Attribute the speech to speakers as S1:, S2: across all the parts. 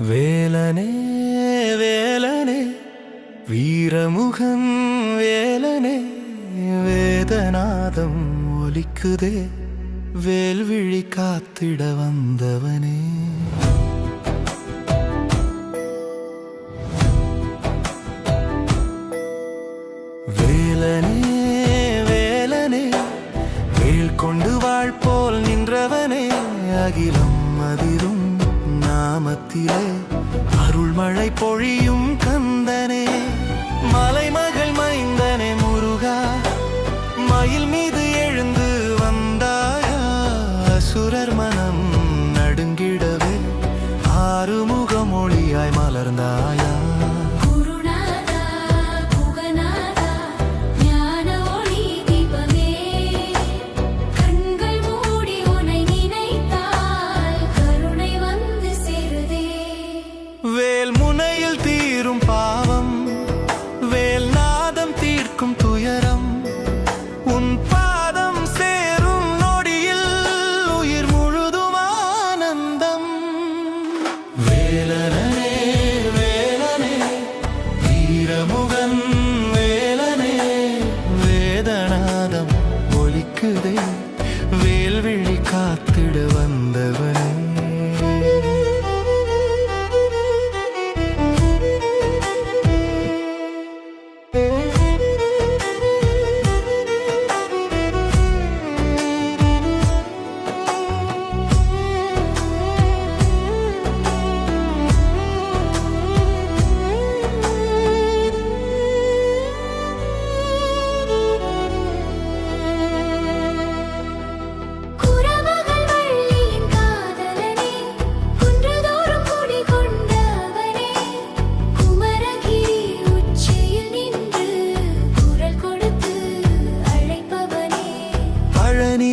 S1: வேலனே வேலனே வீரமுகன் வேலனே வேதநாதம் ஒலிக்குதே வேல்விழி காத்திட வந்தவனே வேலனே வேலனே வேல் கொண்டு வாழ்போல் நின்றவனே அகிலம் அதிரும் நாமத்திலே அருள்மழை பொழியும் கந்தனே மலைமகள் மைந்தனே முருகா மயில் மீது எழுந்து வந்தாயா அசுரர் மனம் நடுங்கிடவே ஆறுமுகம் ஒளியாய் மலர்ந்தாயா வேல் முனையில் தீரும் பாவம் வேல் நாதம் தீர்க்கும் துயரம் உன் பாதம் சேரும் நொடியில் உயிர் முழுதும் ஆனந்தம் வேலனே வேலனே வீரமுகன் வேலனே வேதநாதம் ஒலிக்குதே வேல்விழி காத்திட வந்தவனே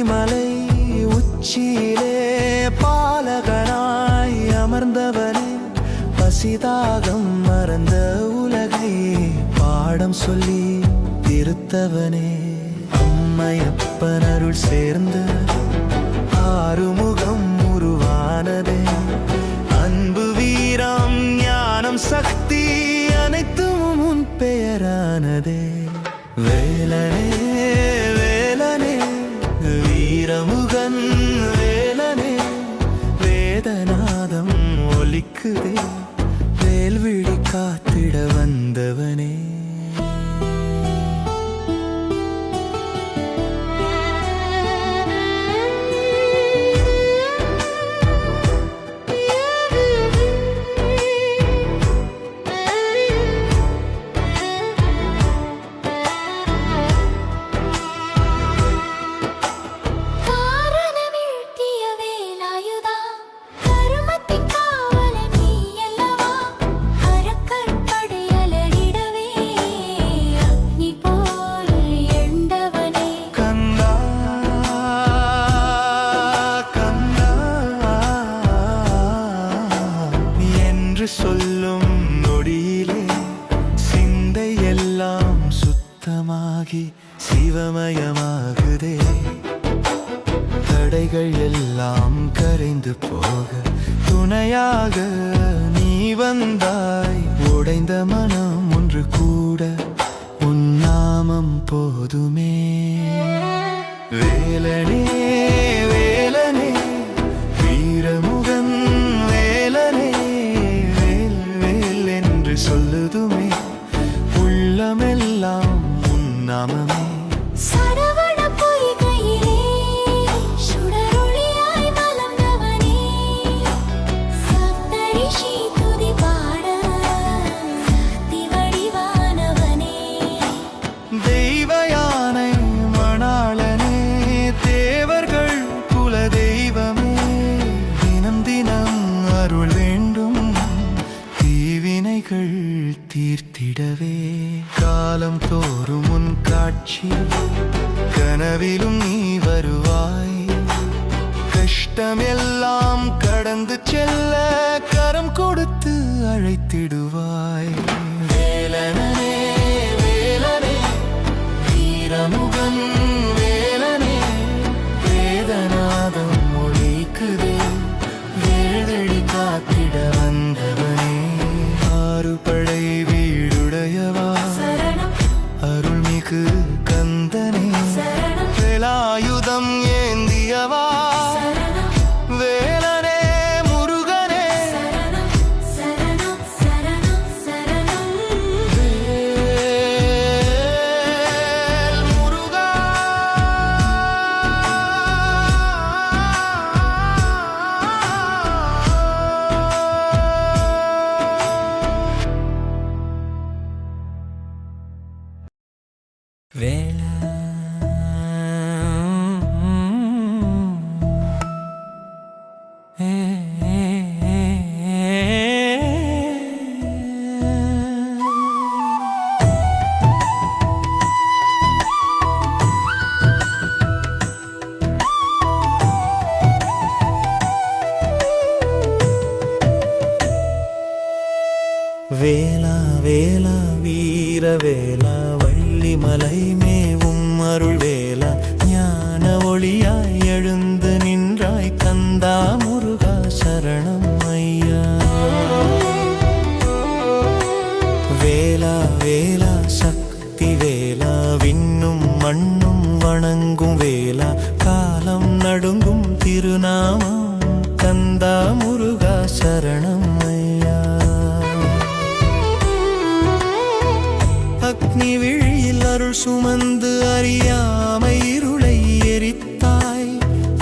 S1: மலை உச்சியிலே பாலகனாய் அமர்ந்தவனே பசிதாகம் மறந்த உலகை பாடம் சொல்லி திருத்தவனே அம்மையப்பன் அருள் சேர்ந்து ஆறுமுகம் உருவானதே அன்பு வீரம் ஞானம் சக்தி அனைத்தும் உன் பெயரானதே வேலனே வேலனே வீரமுகன் வேலனே வேதநாதம் ஒலிக்குதே வேல்விழி காத்திட வந்தவனே சொல்லும் நொடியிலே சிந்தை எல்லாம் சுத்தமாகி சிவமயமாகுதே தடைகள் எல்லாம் கரைந்து போக துணையாக நீ வந்தாய் உடைந்த மனம் ஒன்று கூட உன் நாமம் போதுமே வேலனே வேலனே வீரமுகன் வேலனே சொல்லுதுமே உள்ளமெல்லாம் உன் நாமமே
S2: சரவண பொய்கையிலே சுடரொளியாய் மலர்ந்தவனே சப்தரிஷி துதி பாட சக்தி வடிவானவனே
S1: தெய்வ யானை மணாளனே தேவர்கள் குல தெய்வமே தினம் தினம் அருள் வேண்டும் தீவினைகள் தீர்த்திடவே காலம் தோறும் உன் காட்சி கனவிலும் நீ வருவாய் கஷ்டம் எல்லாம் கடந்து செல்ல கரம் கொடுத்து அழைத்திடுவாய் வேலனே வேலனே வீரமுகன் வேலனே வேதநாதம் ஒலிக்குதே வேல்விழி காத்திட வந்தவன் வீரவேலா வள்ளிமலை மேவும் அருள்வேலா ஞான ஒளியாய் எழுந்து நின்றாய் கந்தா முருகா சரணம் ஐயா. வேலா வேலா சக்தி வேலா விண்ணும் மண்ணும் வணங்கும் வேலா காலம் நடுங்கும் திருநாமம் கந்தா முருகா சரணம் ஐயா. அக்னி விழியில் அருள் சுமந்து அறியாமை இருளை எரித்தாய்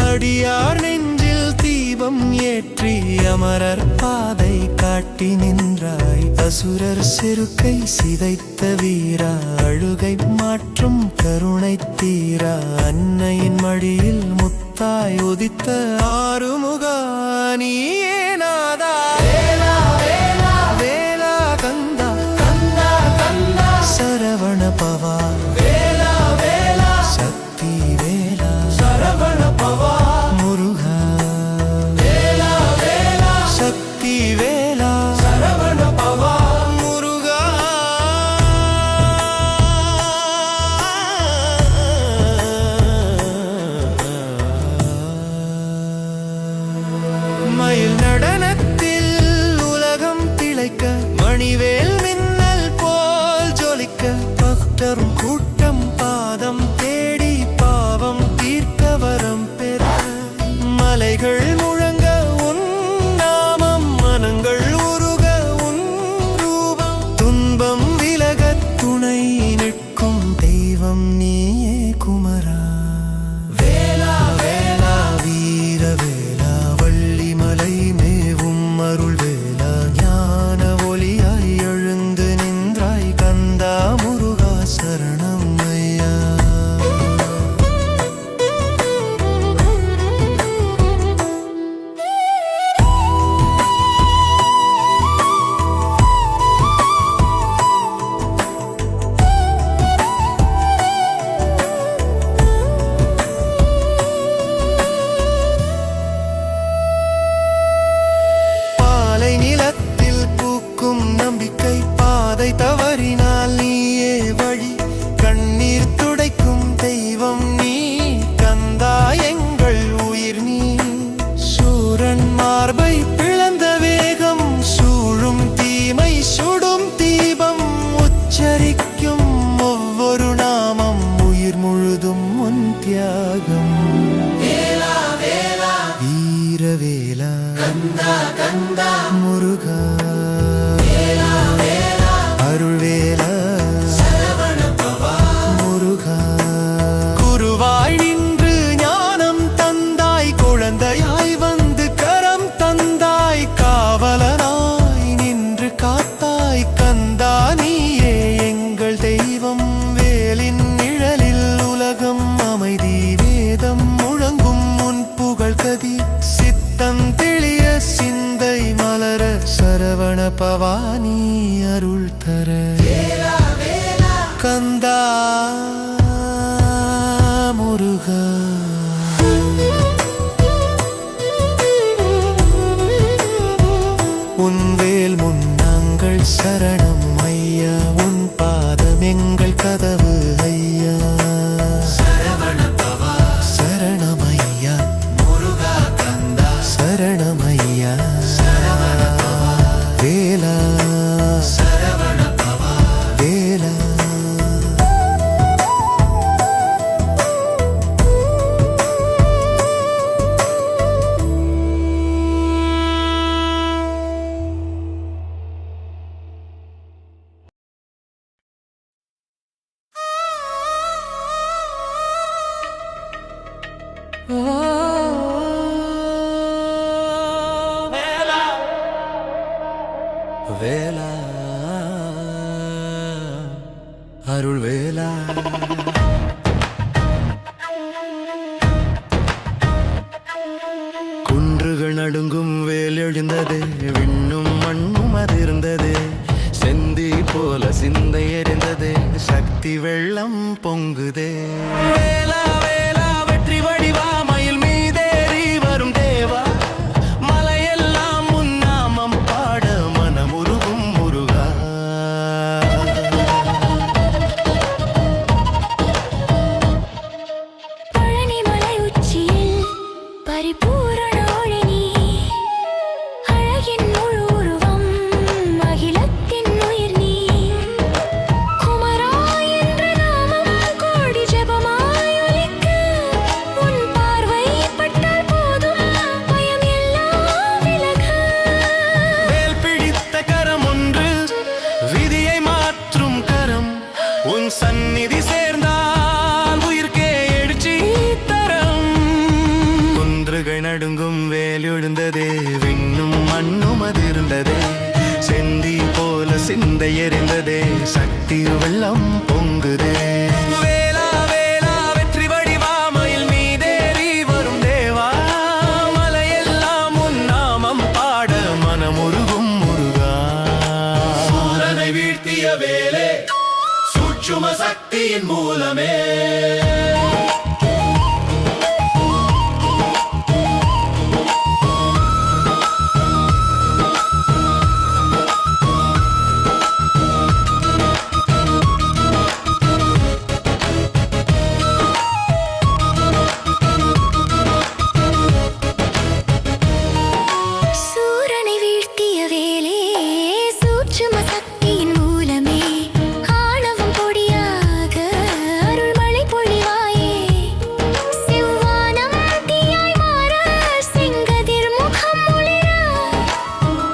S1: அடியார் நெஞ்சில் தீபம் ஏற்றி அமரர் பாதை காட்டி நின்றாய் அசுரர் செருக்கை சிதைத்த வீரா அழுகை மாற்றும் கருணை தீரா அன்னையின் மடியில் முத்தாய் உதித்த ஆறுமுகா நீயே நாதா. வேலா வேலா வேலா கந்தா கந்தா கந்தா சரவண பவா வேலா வேலா சக்தி வேலா சரவண பவா முருகா வேலா வேலா சக்தி வேலா சரவண பவா முருகா. மயில் நடனத்தில் உலகம் திளைக்க மணிவேல் மின்னல் போல் ஜொலிக்க பக்தரும் கூட்டம் பாதம் தேடி பாவம் தீர்க்க வரம் பெற மலைகள் முழங்க உன் நாமம் மனங்கள் உருக உன் ரூபம் துன்பம் விலக துணை நிற்கும் தெய்வம் நீயே குமரா. வேலா வேலா வீர வேலா வள்ளிமலை மேவும் அருள் வேலா ஞான ஒளியாய் எழுந்து நின்றாய் கந்தா முருகா சரணம் ஐயா. பாலை நிலத்தில் பூக்கும் நம்பிக்கை பாதை தவறினால் நீயே வழி கண்ணீர் துடைக்கும் தெய்வம் நீ கந்தா எங்கள் உயிர் நீ. சூரன் மார்பை பிளந்த வேகம் சூழும் தீமை சுடும் தீபம் உச்சரிக்கும் ஒவ்வொரு நாமம் உயிர் முழுதும் உன் தியாகம். வேலா வேலா வீர வேலா கந்தா கந்தா முருகா வேலா வேலா அருள் வேலா சரவண பவா முருகா. குருவாய் நின்று ஞானம் தந்தாய் குழந்தையாய் வந்து கரம் தந்தாய் காவலனாய் நின்று காத்தாய் கந்தா நீயே எங்கள் தெய்வம். வேலின் நிழலில் உலகம் அமைதி வேதம் முழங்கும் முன் புகழ் கதி சித்தம் தெளிய சிந்தை மலர சரவண பவானி அருள் தர கந்தா முருகா. உன் வேல் முன் நாங்கள் சரணம் ஐயா உன் பாதம் எங்கள் கதவு ஐயா. சரவண பவா சரணம் ஐயா முருகா கந்தா சரணம் ஐயா. வேலா சரவண பவா வேலா. வேலா அருள் வேலா. குன்றுகள் நடுங்கும் வேல் எழுந்தது விண்ணும் மண்ணும் அதிர்ந்தது செந்தி போல சிந்தை எரிந்தது சக்தி வெள்ளம் பொங்குதே. வேலா வேலா வெற்றி வடிவா மயில் மீதேறி வரும் தேவா மலையெல்லாம் உன்னாமம் பாட மனமுருகும் முருகா.
S2: பரிபூரண ஒளி நீ, அழகின் முழு உருவம், அகிலத்தின் உயிர் நீ. குமரா என்ற நாமம் கோடி ஜெபமாய் ஒலிக்க, உன் பார்வை பட்டால் போதும் பயம் எல்லாம் விலக.
S1: வேல் பிடித்த கரம் ஒன்று, விதியை மாற்றும் கரம். உன் சந்நிதி சேர்ந்தால் உயிர்க்கே எழுச்சி தரம். குன்றுகள் நடுங்கும் வேல் எழுந்ததே, விண்ணும் மண்ணும் அதிர்ந்ததே. செந்தி போல சிந்தை எறிந்ததே, சக்தி வெள்ளம் பொங்குதே. வேலா வேலா வெற்றி வடிவாமையில் மீதேறி வரும் தேவா, மலையெல்லாம் உன் நாமம் பாட மனமுருகும் முருகா. சூரனை வீழ்த்திய வேலே, சூட்சும சக்தியின் மூலமே.
S2: சூரனை வீழ்த்திய வேலே, சூட்சும சக்தியின் மூலமே. ஆணவம் பொடியாக அருள்மழை பொழிவாயே. செவ்வானம் தீயாய் மாற, செங்கதிர் முகம் ஒளிர.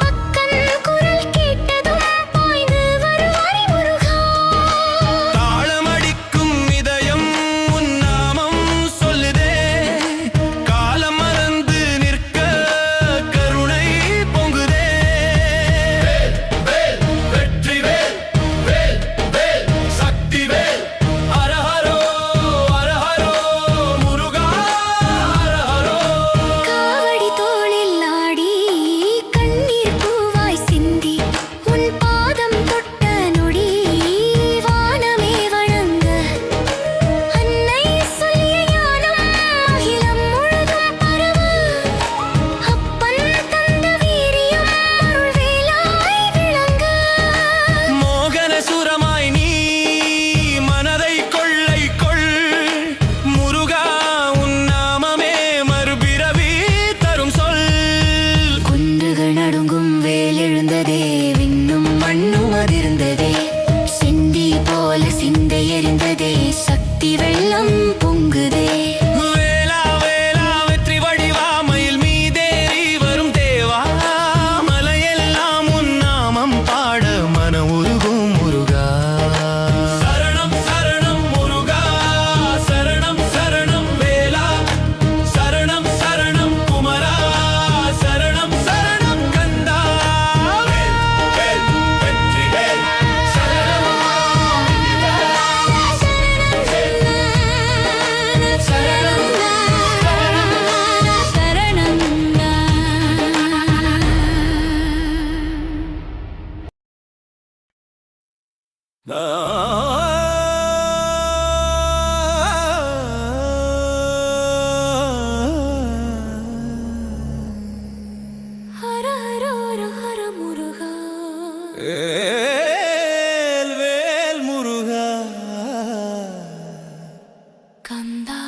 S2: பக்கன் குரல் கேட்டதும் பாய்ந்து வருவாய் முருகா.
S1: தாளமடிக்கும் இதயம் உன் நாமம் சொல்லுதே, காலம் மறந்து நிற்க கருணை பொங்குதே. வேல் வேல் வெற்றி வேல், வேல் வேல் சக்தி வேல். அரஹரோ அரஹரோ முருகா அரஹரோ.
S2: காவடி தோளில் ஆடி, கண்ணீர் பூவாய் சிந்தி, உன் பாதம் தொட்ட நொடி வானமே வணங்க. அன்னை சொல்லிய ஞானம் அகிலம் முழுதும் பரவ. அப்பன் தந்த வீரியம் அருள்வேலாய் விளங்க.
S1: மோகன சுரமாய் நீ மனதை கொள்ளை கொள். முருகா உன் நாமமே மறுபிறவி தரும் சொல்.
S2: குன்றுகள் நடுங்கும் வேல் எழுந்ததே, விண்ணும் மண்ணும் அதிர்ந்ததே. செந்தி போல சிந்தை எறிந்ததே, சக்தி வெள்ளம் பொங்குதே.
S1: வேலா வேலா வெற்றி வடிவாமையில் மீதேறி வரும் தேவா, மலையெல்லாம் உன் நாமம் பாட மன உருகும் முருகா. சரணம் சரணம் முருகா, சரணம் சரணம் வேலா, சரணம் சரணம் குமரா, சரணம் சரணம் கந்தா. வேல் வேல் வெற்றி வேல், சரணம்
S2: ஹர ஹர ஹர ஹர முருகா.
S1: வேல் வேல் முருகா.
S2: கந்தா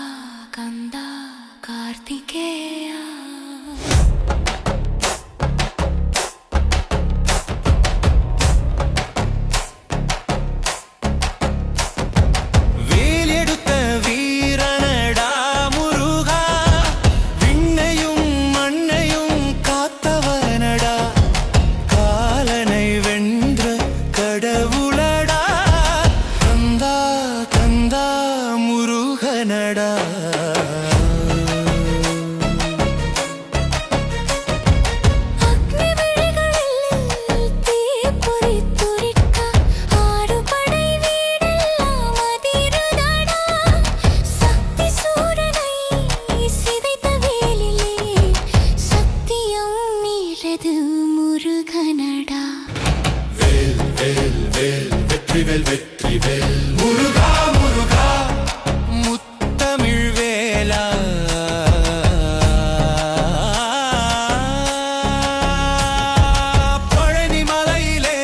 S2: கந்தா கார்த்திகேயா.
S1: வேல் எடுத்த வீரனடா முருகா, விண்ணையும் மண்ணையும் காத்தவனடா. காலனை வென்ற கடவுளடா, கந்தா கந்தா முருகனடா.
S2: அக்னி விழிகளில் தீப்பொறி துடிக்க, ஆடுபடை வீடெல்லாம் அதிருதடா. சக்தி சூரனை சிதைத்த வேலிலே, சத்தியம் மீறது முருகனடா.
S1: வேல் வேல் வேல் வெற்றி வேல் வெற்றி வேல் முருகா முருகா. முத்தமிழ் வேலா, பழனி மலையிலே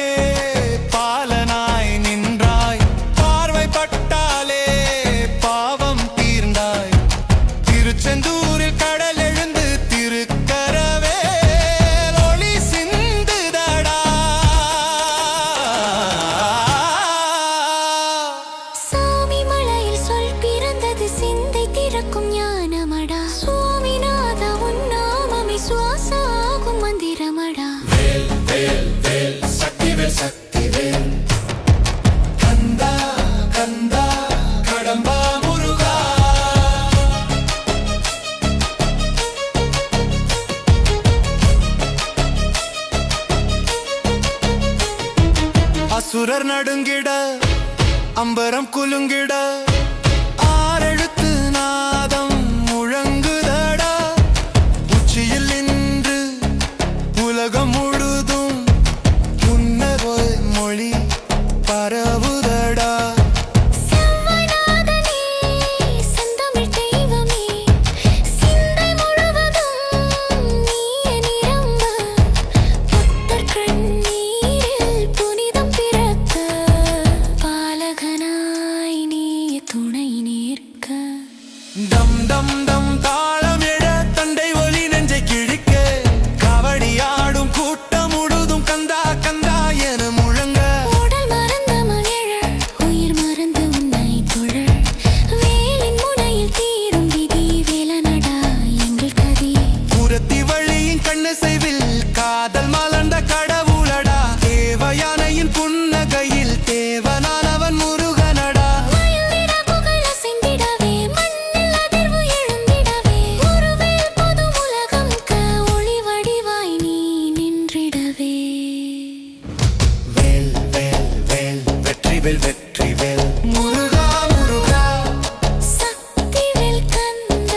S1: பாலனாய் நின்றாய். பார்வைப்பட்டாலே பாவம் தீர்ந்தாய். திருச்செந்தூரில் கடல் எழுந்து அசுரர் நடுங்கிட அம்பரம் குலுங்கிட ஆறெழுத்து நாதம் முழங்குதடா உச்சியில் நின்று உலகம் முழுதும் உன்னத மொழி பரவுதடா டம் டம் டம் தாளம் எழ தண்டை ஒலி நெஞ்சை கிழிக்க காவடியாடும் கூட்டம் முழுதும் கந்தா கந்தா என முழங்க
S2: உடல் மறந்த மகிழ உயிர் மறந்து உன்னை தொழ வேலின் முனையில் தீரும் விதி வேலனடா எங்கள் கதி
S1: புறத்தி வழியின் கண்ணு செய்வில் காதல் மலர்ந்த கடவுளடா தேவயானையின் புன்னகையில் தேவனானவன் முருகனடா வெற்றிவேல் முருகா முருகா
S2: சக்திவேல் கந்த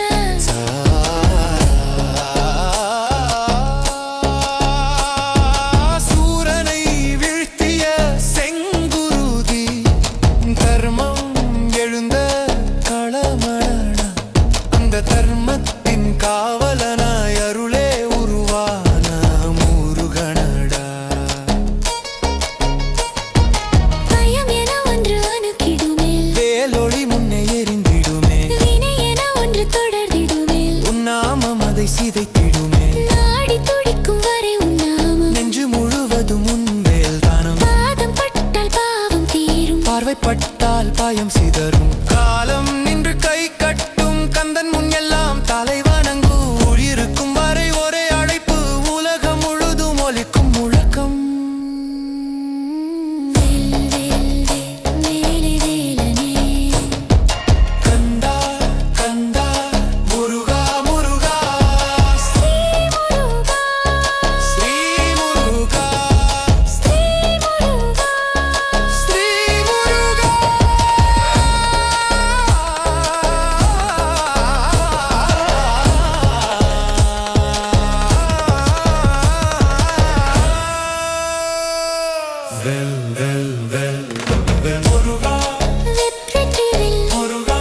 S1: சூரனை வீழ்த்திய செங்குருதி தர்மம் எழுந்த களமழனா அந்த தர்மத்தின் காவலனாய் அருளே உருவான முருகனடா சிதைத்திடுமே
S2: நாடி துடிக்கும் வரை உன்னாமம்
S1: நெஞ்சு முழுவதும் உன்வேல் தானம்
S2: பாதம் பட்டால் பாவம் தீரும்
S1: பார்வைப்பட்டால் பாயம் சிதறும் காலம் நின்று கை கட்டும் கந்தன் முன் எல்லாம் தலை வணங்கும் உயிருக்கு வரை ஒரே அழைப்பு உலகம் முழுதும் ஒலிக்கும் முழக்கம் கந்தா கந்தா முருகா முருகா ஸ்ரீ முருகா ஸ்ரீ முருகா முருகா
S2: வெற்றிவேல்
S1: முருகா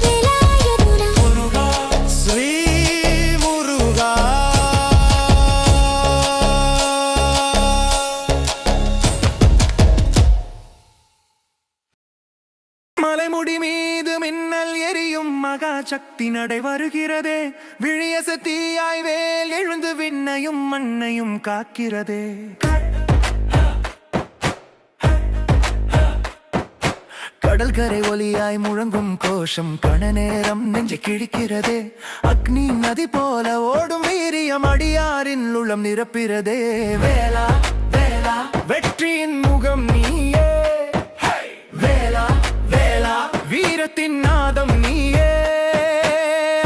S2: வேலாயுதா
S1: முருகா ஸ்ரீ முருகா மலைமுடி மீது மின்னல் எரியும் மகா சக்தி நடை வருகிறதே விழிய சக்தியாய் வேல் எழுந்து விண்ணையும் மண்ணையும் காக்கிறதே கடல்கரை ஒலியாய் முழங்கும் கோஷம் கண நேரம் நெஞ்சை கிழிக்கிறதே அக்னி நதி போல ஓடும் வீரியம் அடியாரின் உள்ளம் நிரப்பிறதே வேலா வேலா வெற்றியின் முகம் நீயே வேலா வேலா வீரத்தின் நாதம் நீயே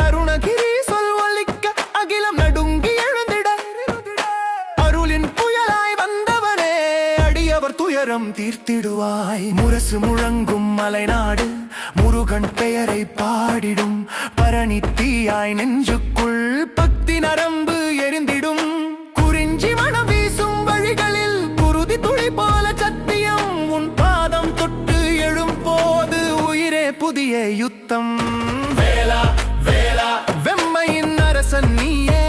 S1: அருணகிரி சொல் ஒலிக்க அகிலம் நடுங்கி எழுந்திட அருளின் புயலாய் வந்தவனே அடியவர் துயரம் தீர்த்திடுவாய் முரசு முழங்கும் மலைநாடு முருகன் பெயரை பாடிடும் பரணி தீயாய் நெஞ்சுக்குள் பக்தி நரம்பு எரிந்திடும் குறிஞ்சி மனம் வீசும் வழிகளில் குருதி துளி போல சத்தியம் உன் பாதம் தொட்டு எழும் போது உயிரே புதிய யுத்தம் வேலா வேலா வெம்மையின் அரசன் நீயே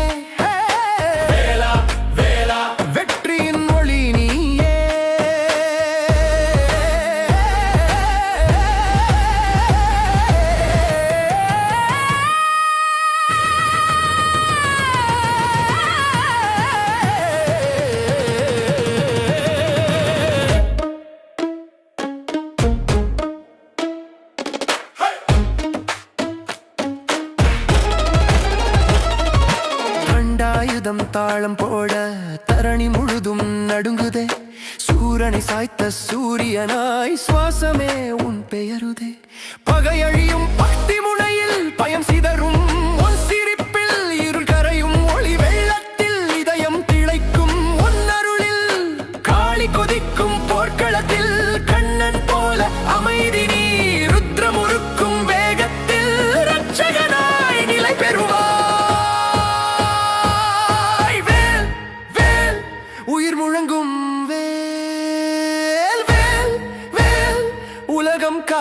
S1: வேலா வேலா வெற்றியின் ஒளி நீயே கண்டாயுதம் தாளம் போட தரணி முழுதும் நடுங்குதே சூரனை சாய்த்த சூரியனாய் சுவாசமே உன் பெயருதே பகையழியும் பக்தி முனையில் பயம் சிதறும் உன் சிரிப்பில் இருள் கரையும் ஒளி வெள்ளத்தில் இதயம் திளைக்கும் உன் அருளில் காளி கொதிக்கும் போர்க்களத்தில்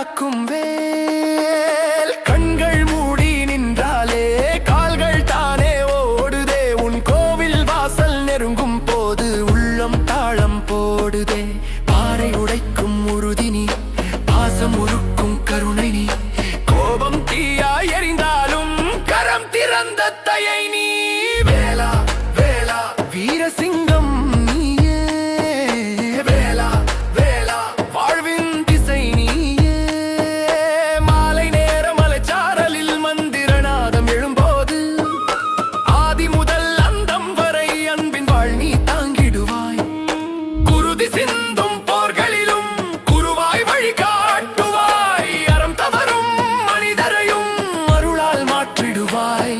S1: காக்கும் வேல். கண்கள் மூடி நின்றாலே கால்கள் தானே ஓடுதே. உன் கோவில் வாசல் நெருங்கும் போது உள்ளம் தாளம் போடுதே. பாறை உடைக்கும் உறுதினி, பாசம் உருக்கும் கருணை நீ. கோபம் தீயாய் எரிந்தாலும் கரம் திறந்த தயை நீ. வேலா வேலா வீரசிங்கம் நீயே. வேலா வேலா வாழ்வின் திசை நீயே. மாலை நேர மலைச்சாரலில் மந்திரநாதம் எழும்போது ஆதி முதல் அந்தம் வரை அன்பின் வாழ் நீ தாங்கிடுவாய். குருதி சிந்தும் போர்களிலும் குருவாய் வழி காட்டுவாய். அறம் தவறும் மனிதரையும் அருளால் மாற்றிடுவாய்.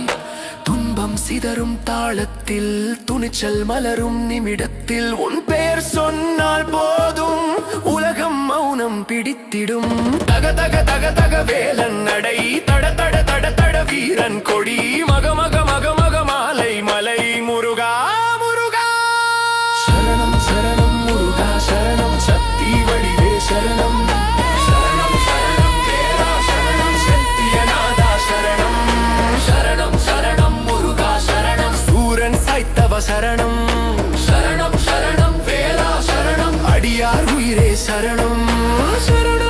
S1: துன்பம் சிதறும் தாளத்தில் துணிச்சல் மலரும் நிமிடத்தில் உன் பெயர் சொன்னால் போதும் உலகம் மௌனம் பிடித்திடும். தக தக தக தக வேலன் நடை, தட தட தட தட வீரன் கொடி. மக மக மக மக மாலை மலை முருகா முருகா. சரணம் சரணம் முருகா சரணம், சக்தி வடிவே சரணம். சரணம் சரணம் வேலா சரணம், சத்தியநாதா சரணம். சரணம் சரணம் முருகா சரணம், சூரன் சாய்த்தவ சரணம். சரணம் சரணம் வேலா சரணம், அடியார் உயிரே சரணம். சரணம்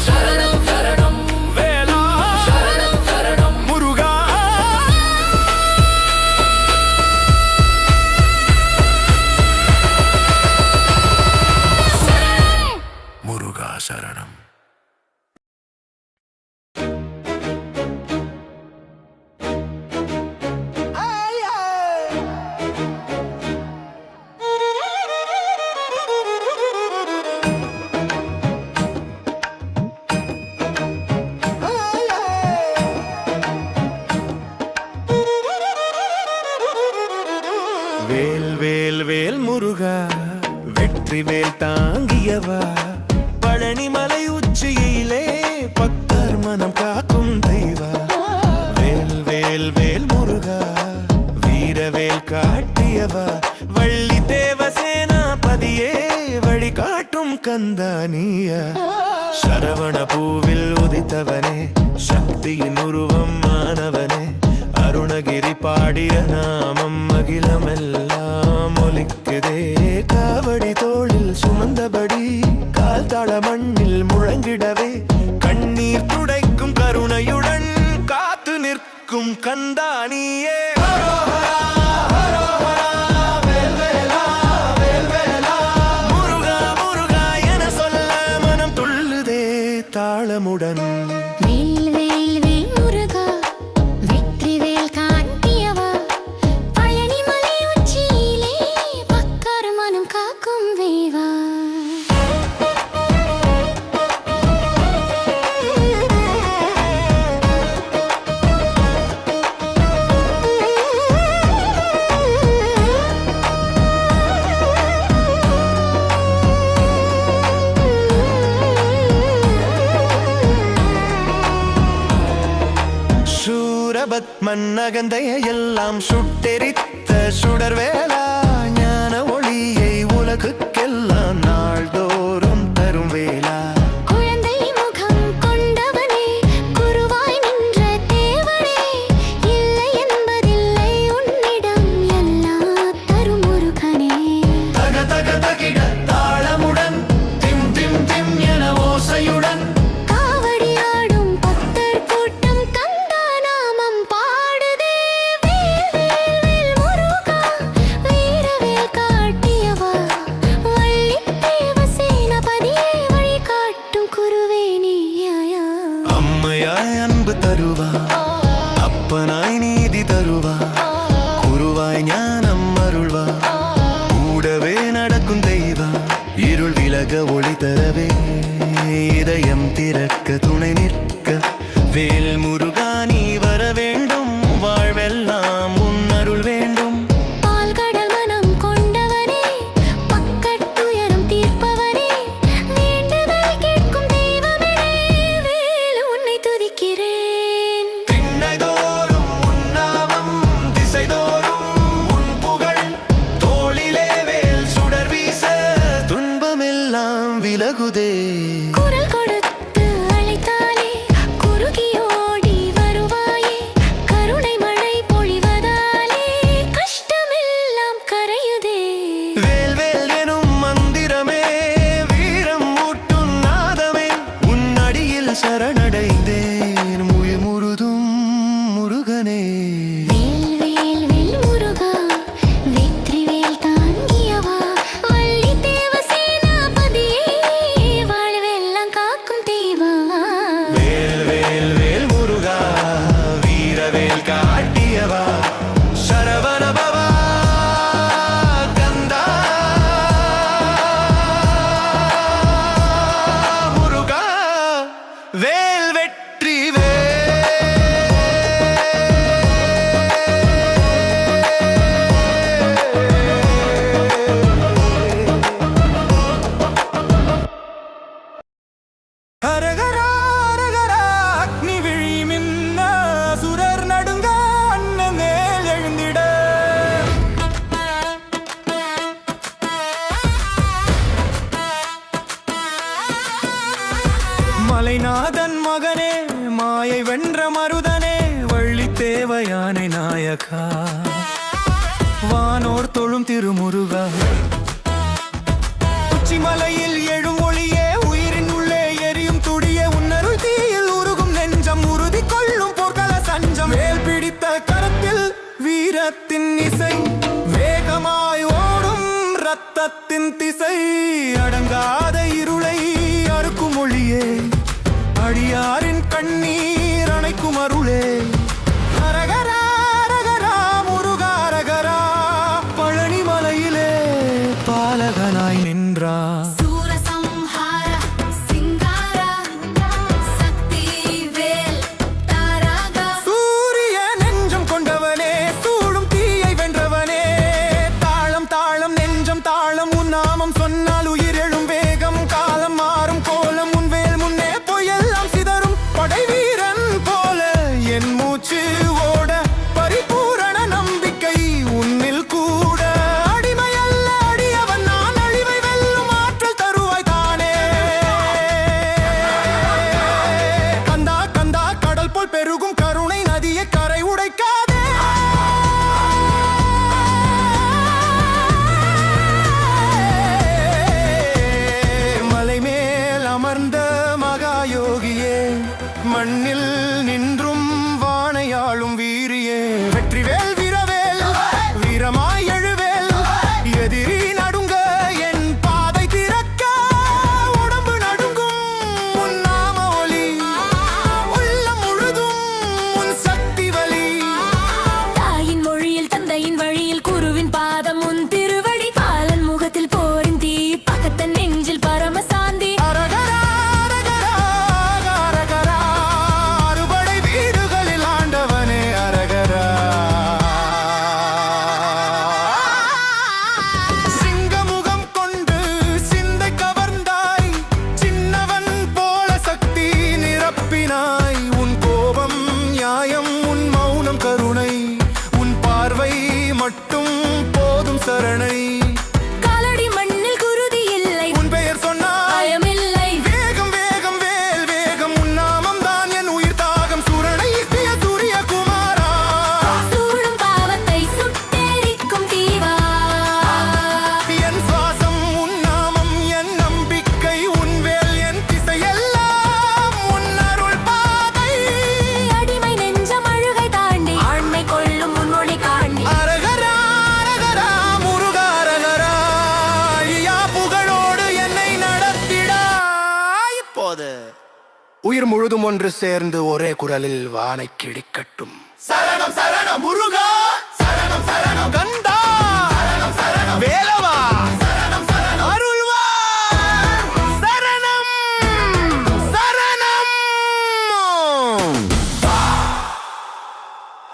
S1: சரணம் சரணம் வேலா சரணம் சரணம் முருகா. முருகா சரணம். வேல் வேல் வேல் முருகா, வெற்றி வேல் தாங்கியவா. பழனிமலை உச்சியிலே பக்தர் மனம் காக்கும் தெய்வா. வேல் வேல் வேல் முருகா, வீரவேல் காட்டியவா. வள்ளி தேவசேனாபதியே வழி காட்டும் கந்தானியா. சரவண பூவில் உதித்தவனே, சக்தியின் உருவம் மாணவனே. அருணகிரி பாடிய நாமம் அகிலமெல்லாம் ஒலிக்குதே. காவடி தோளில் சுமந்தபடி கால் தள மண்ணில் முழங்கிடவே. கண்ணீர் துடைக்கும் கருணையுடன் காத்து நிற்கும் கந்தானியே. முருகா முருகா என சொல்ல மனம் துள்ளுதே தாளமுடன்.
S2: வேல் வேல் வேல் முருகா, வெற்றி வேல் காட்டியவா. பழனிமலை உச்சியிலே பக்தர் மனம் காக்கும் தேவா.
S1: சூரபத்மன் அகந்தையை எல்லாம் சுட்டெரித்த சுடர்வேலா. ஞான ஒளியை உலகுக்கெல்லாம் நாள்தோறும் தரும் வேலா.
S2: குழந்தை முகம் கொண்டவனே, குருவாய் நின்ற தேவனே. இல்லை என்பதில்லை உன்னிடம் எல்லாம் தரும் முருகனே.
S1: தக தக தகிட தாளமுடன், திம் திம் திம் என ஓசையுடன்.
S2: காவடியாடும் பக்தர் கூட்டம் கந்தா நாமம் பாடுதே. வேல் வேல் வேல் முருகா, வீரவேல் காட்டியவா. வள்ளி தேவசேனாபதியே வழி காட்டும் குருவே நீயாயா.
S1: அம்மையாய் அன்பு தருவா, அப்பனாய் நீதி தருவா. குருவாய் ஞானம் அருள்வா, கூடவே நடக்கும் தெய்வா. இருள் விலக ஒளி தரவே, இதயம் திறக்க துணை நிற்க. வேல் முருகா நீ வர வேண்டும், வாழ்வெல்லாம் உன் அருள் வேண்டும்.
S2: பால்கடல் மனம் கொண்டவனே, பக்கத்துயரம் தீர்ப்பவனே. வேண்டுதல் கேட்கும் தெய்வமே, வேல் உன்னை துதிக்கிறேன்.
S1: திண்ணைதோறும் உன் நாமம், திசைதோறும் பயம் விலகுதே.
S2: குரல் கொடுத்து அழைத்தாலே குறுகி ஓடி வருவாயே. கருணை மழை பொழிவதாலே கஷ்டமெல்லாம் கரையுதே.
S1: வேல் வேல் எனும் மந்திரமே, வீரம் ஊட்டும் நாதமே, உன் அடியில் சரணடைந்தேன் உயிர் முழுதும் முருகனே.
S2: வேல் வேல் வேல் முருகா, வெற்றிவேல் தாங்கியவா, வள்ளி தேவ சேனாபதியே, வாழ்வெல்லாம் காக்கும் தேவா.
S1: வேல் வேல் வேல் முருகா, வீரவேல் காட்டியவா, சரவண பவா கந்தா. முருகா வேல் வெற்றி ஹரஹரா ஹரஹரா, அக்னி விழி மின்ன, அசுரர் நடுங்க, அண்ணன் மேல் எழுந்திட. மலைநாதன் மகனே, மாயை வென்ற மருதனே, வள்ளி தேவயானை நாயகா, வானோர் தொழும் திருமுருகா. உச்சிமலையில் எழும் ஒளியே, உயிரின் உள்ளே எரியும் துடியே, உன்னருள் தீயில் உருகும் நெஞ்சம், உறுதி கொள்ளும் போர்க்கள சஞ்சம். வேல் பிடித்த கரத்தில் வீரத்தின் இசை, வேகமாய் ஓடும் ரத்தத்தின் திசை, அடங்காத இருளை அறுக்கும் ஒளியே, அடியாரின் கண்ணீர் அணைக்கும் அருளே. ஹரஹரா ஹரஹரா, முருகா ஹரஹரா, பழனி மலையிலே பாலகனாய் நின்றார்.
S2: சூரசம்ஹார சிங்கார, சக்திவேல் தாரகா.
S1: சூரிய நெஞ்சம் கொண்டவனே, சூடும் தீயை வென்றவனே, தாளம் தாளம் நெஞ்சம் தாளம், உன் நாமம் சொன்னால் உயிர் எழும் வேகம், காலம் மாறும் கோலம், உன் வேல் முன்னே பொய்யெல்லாம் சிதறும், படை வீரன் போல என் மூச்சு ஓட, பரிபூரண நம்பிக்கை உன்னில் கூட. அடிமை அல்ல அடியவன் நான், அழிவை வெல்லும் ஆற்றல் தருவாய் தானே. கந்தா கந்தா, கடல் போல் பெருகும் கருணை நதியை கரை உடைக்காதே. மலை மேல் அமர்ந்த மகாயோகியே, மண்ணில் நின்றும் வானையாளும் வீரியே, வெற்றிவேல் வீரவேல் வீரமாய் எழுவேல், எதிரி நடுங்க என் பாதை திறக்க, உடம்பு நடுங்கும் உன் நாம ஒலி, உள்ளம் முழுதும் உன் சக்தி வலி.
S2: தாயின் மொழியில் தந்தையின் வழியில் குருவின் பாதம் உன் திருவடி, பாலன் முகத்தில் போரின் தீ, பக்கத்தன் நெஞ்சில் பரமசாந்தி.
S1: அரகரா அரகரா அரகரா, அறுபடை வீடுகளில் ஆண்டவனே அரகரா. சிங்கமுகம் கொண்டு சிந்தை கவர்ந்தாய், சின்னவன் போல சக்தி நிரப்பினாய், உன் கோபம் நியாயம், உன் மௌனம் கருணை, உன் பார்வை மட்டும் போதும் சரணை.
S2: காலடி மண்ணில் குருதி இல்லை,
S1: உன் பெயர் சொன்னாய்
S2: பயமில்லை.
S1: வேகம் வேகம் வேல் வேகம், உன் நாமம் தான் என் உயிர் தாகம், சூரனை ஈர்த்திய சூரிய குமாரா.
S2: சூடும் பாவத்தை சுட்டெரிக்கும் தீவா.
S1: என் சுவாசம் உன் நாமம், என் நம்பிக்கை உன் வேல், என் திசையெல்லாம் உன் அருள் பாதை.
S2: அடிமை நெஞ்சம் அழுகை தாண்டி, ஆண்மை கொள்ளும் முன்மொழி காண்டி.
S1: அரகரா அரகரா, முருகா அரகரா, ஐயா புகழோடு என்னை நடத்திடா. இப்போது உயிர் முழுதும் ஒன்று சேர்ந்து ஒரே குரலில் வானை கிழிக்கட்டும். சரணம் சரணம் முருகா.